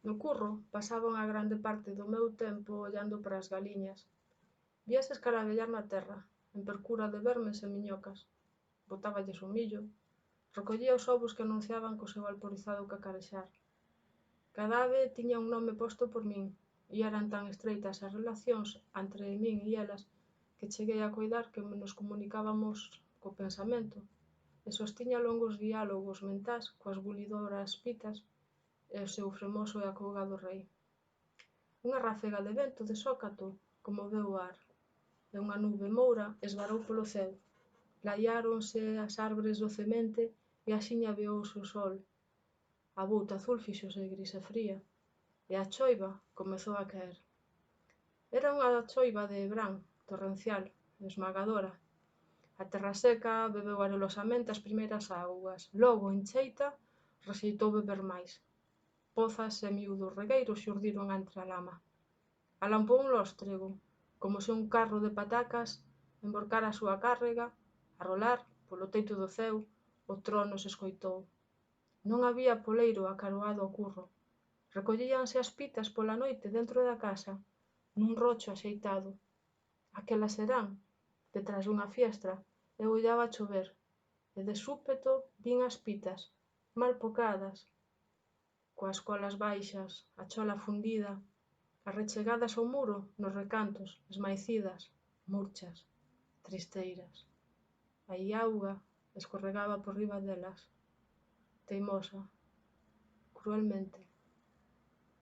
No curro pasaba unha grande parte do meu tempo ollando para as galiñas. Víase escaravellar na terra, en percura de vermes e miñocas. Botáballes o millo, recollía os ovos que anunciaban co seu alporizado cacarexar. Cada ave tiña un nome posto por min, e eran tan estreitas as relacións entre min e elas que cheguei a coidar que nos comunicábamos co pensamento e sostiña longos diálogos mentás coas bulidoras pitas e o seu fremoso e acougado rei. Unha ráfega de vento de sócato conmoveu o ar, e unha nube moura esvarou polo ceo. Laiáronse as árbores docemente e axiña aveouse o sol. A bouta azul fíxose gris e fría, e a choiva comezou a caer. Era unha choiva de verán, torrencial, esmagadora. A terra seca bebeu arelosamente as primeiras augas, logo, en cheita, rexeitou beber máis. Pozas e miúdos regueiros xurdiron entre a lama. Alampou un lóstrego, como se un carro de patacas emborcara a súa cárrega, a rolar polo teito do ceo, o trono se escoitou. Non había poleiro acaroado ao curro. Recollíanse as pitas pola noite dentro da casa, nun rocho axeitado. Aquelas serán, detrás dunha fiestra, eu ollaba chover, e de súpeto vin as pitas, mal pocadas, coas colas baixas, a chola fundida, arrechegadas ao muro nos recantos, esmaecidas, murchas, tristeiras. Aí auga escorregaba por riba delas, teimosa, cruelmente.